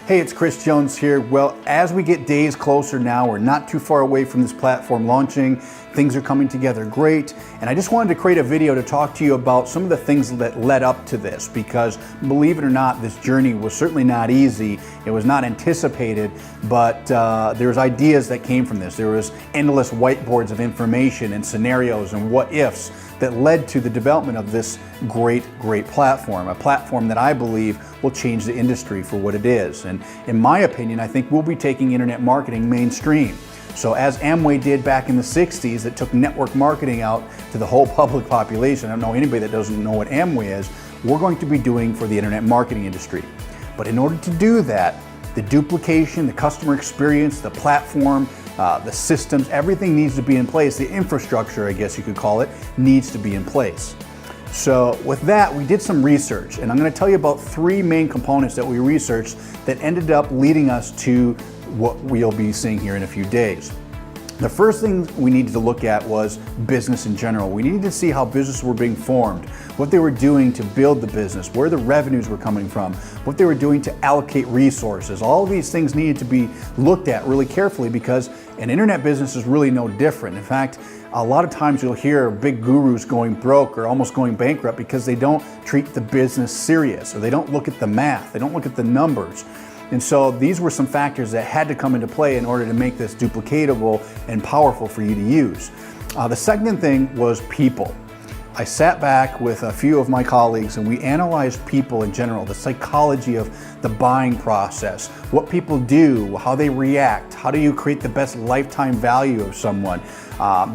Hey, it's Chris Jones here. Well, as we get days closer now, we're not too far away from this platform launching. Things are coming together great. And I just wanted to create a video to talk to you about some of the things that led up to this, because believe it or not, this journey was certainly not easy. It was not anticipated, but there's ideas that came from this. There was endless whiteboards of information and scenarios and what ifs that led to the development of this great platform, a platform that I believe will change the industry for what it is. And in my opinion, I think we'll be taking internet marketing mainstream. So as Amway did back in the 60s, that took network marketing out to the whole public population. I don't know anybody that doesn't know what Amway is. We're going to be doing for the internet marketing industry. But in order to do that, the duplication, the customer experience, the platform, the systems, everything needs to be in place. The infrastructure, I guess you could call it, needs to be in place. So with that, we did some research, and I'm going to tell you about three main components that we researched that ended up leading us to what we'll be seeing here in a few days. The first thing we needed to look at was business in general. We needed to see how businesses were being formed, what they were doing to build the business, where the revenues were coming from, what they were doing to allocate resources. All of these things needed to be looked at really carefully, because an internet business is really no different. In fact, a lot of times you'll hear big gurus going broke or almost going bankrupt because they don't treat the business serious, or they don't look at the math, they don't look at the numbers. And so these were some factors that had to come into play in order to make this duplicatable and powerful for you to use. The second thing was people. I sat back with a few of my colleagues and we analyzed people in general, the psychology of the buying process, what people do, how they react, how do you create the best lifetime value of someone.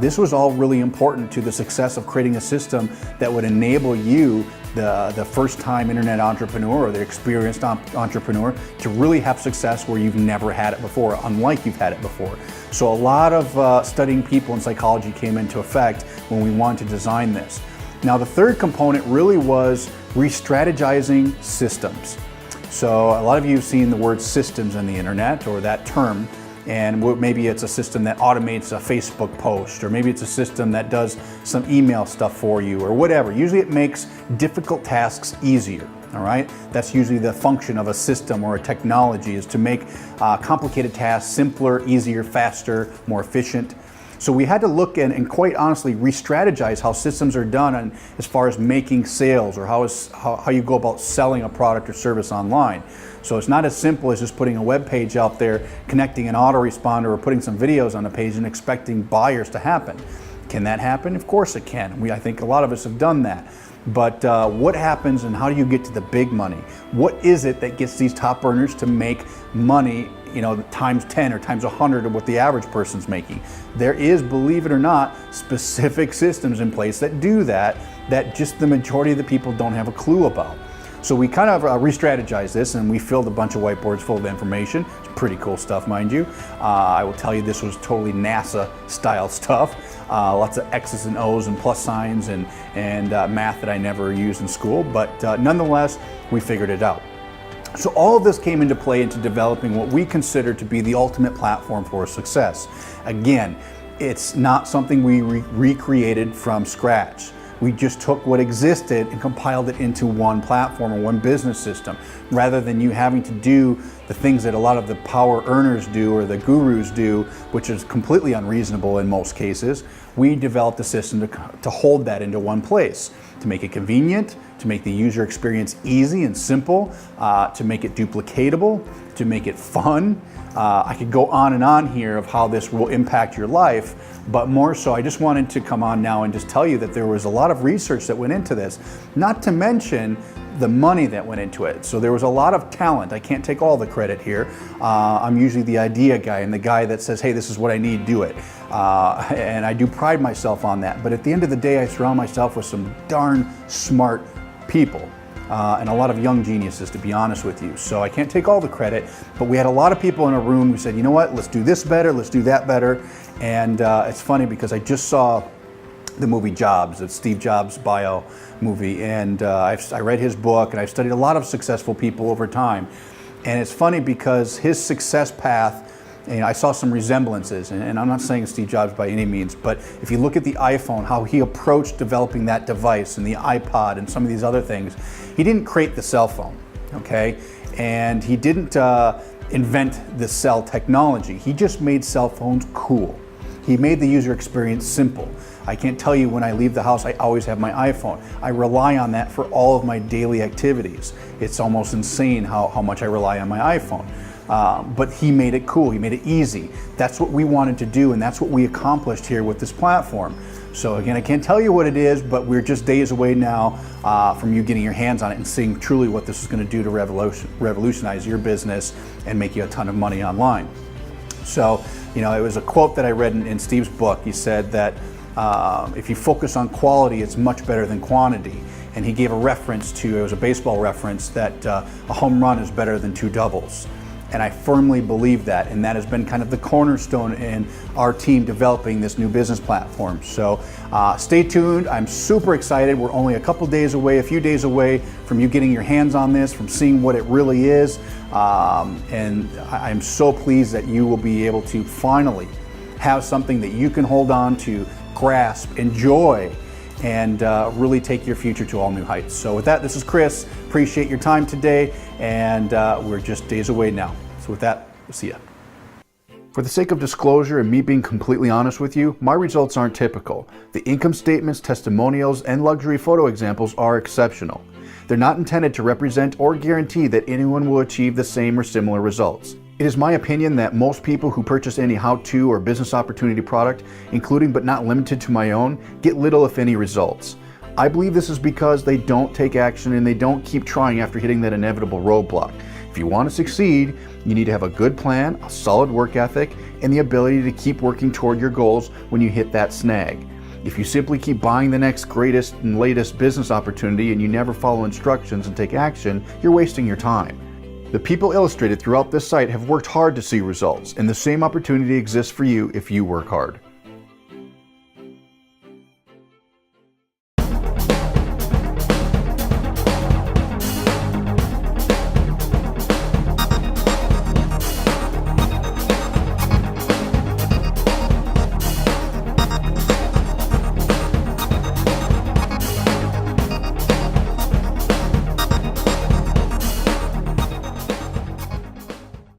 This was all really important to the success of creating a system that would enable you, the first-time internet entrepreneur or the experienced entrepreneur, to really have success where you've never had it before, unlike you've had it before. So a lot of studying people and psychology came into effect when we wanted to design this. Now the third component really was re-strategizing systems. So a lot of you have seen the word systems on the internet, or that term, and maybe it's a system that automates a Facebook post, or maybe it's a system that does some email stuff for you, or whatever. Usually it makes difficult tasks easier. All right, that's usually the function of a system or a technology, is to make complicated tasks simpler, easier, faster, more efficient. So we had to look and quite honestly re-strategize how systems are done as far as making sales, or how you go about selling a product or service online. So it's not as simple as just putting a web page out there, connecting an autoresponder, or putting some videos on a page and expecting buyers to happen. Can that happen? Of course it can. I think a lot of us have done that. But what happens, and how do you get to the big money? What is it that gets these top earners to make money, times 10 or times 100 of what the average person's making? There is, believe it or not, specific systems in place that do that just the majority of the people don't have a clue about. So we kind of re-strategized this, and we filled a bunch of whiteboards full of information. It's pretty cool stuff, mind you. I will tell you, this was totally NASA style stuff. Lots of X's and O's and plus signs and math that I never used in school, but nonetheless, we figured it out. So all of this came into play into developing what we consider to be the ultimate platform for success. Again, it's not something we recreated from scratch. We just took what existed and compiled it into one platform or one business system, rather than you having to do the things that a lot of the power earners do or the gurus do, which is completely unreasonable in most cases. We developed a system to hold that into one place, to make it convenient, to make the user experience easy and simple, to make it duplicatable, to make it fun. I could go on and on here of how this will impact your life, but more so, I just wanted to come on now and just tell you that there was a lot of research that went into this, not to mention the money that went into it. So there was a lot of talent. I can't take all the credit here. I'm usually the idea guy and the guy that says, hey, this is what I need, do it. And I do pride myself on that. But at the end of the day, I surround myself with some darn smart people. And a lot of young geniuses, to be honest with you. So I can't take all the credit, but we had a lot of people in a room who said, you know what, let's do this better, let's do that better. And it's funny because I just saw the movie Jobs, it's Steve Jobs' bio movie, and I read his book, and I've studied a lot of successful people over time. And it's funny because his success path, I saw some resemblances, and I'm not saying Steve Jobs by any means, but if you look at the iPhone, how he approached developing that device, and the iPod and some of these other things, he didn't create the cell phone. okay? And he didn't invent the cell technology. He just made cell phones cool. He made the user experience simple. I can't tell you when I leave the house, I always have my iPhone. I rely on that for all of my daily activities. It's almost insane how much I rely on my iPhone. But he made it cool, he made it easy. That's what we wanted to do, and that's what we accomplished here with this platform. So again, I can't tell you what it is, but we're just days away now from you getting your hands on it and seeing truly what this is going to do to revolutionize your business and make you a ton of money online. So, you know, it was a quote that I read in Steve's book. He said that if you focus on quality, it's much better than quantity. And he gave a reference to, it was a baseball reference, that a home run is better than 2 doubles. And I firmly believe that, and that has been kind of the cornerstone in our team developing this new business platform. So stay tuned. I'm super excited. We're only a few days away from you getting your hands on this, from seeing what it really is. And I'm so pleased that you will be able to finally have something that you can hold on to, grasp, enjoy, and really take your future to all new heights. So with that, this is Chris. Appreciate your time today, and we're just days away now. So with that, we'll see ya. For the sake of disclosure and me being completely honest with you, my results aren't typical. The income statements, testimonials, and luxury photo examples are exceptional. They're not intended to represent or guarantee that anyone will achieve the same or similar results. It is my opinion that most people who purchase any how-to or business opportunity product, including but not limited to my own, get little if any results. I believe this is because they don't take action and they don't keep trying after hitting that inevitable roadblock. If you want to succeed, you need to have a good plan, a solid work ethic, and the ability to keep working toward your goals when you hit that snag. If you simply keep buying the next greatest and latest business opportunity and you never follow instructions and take action, you're wasting your time. The people illustrated throughout this site have worked hard to see results, and the same opportunity exists for you if you work hard.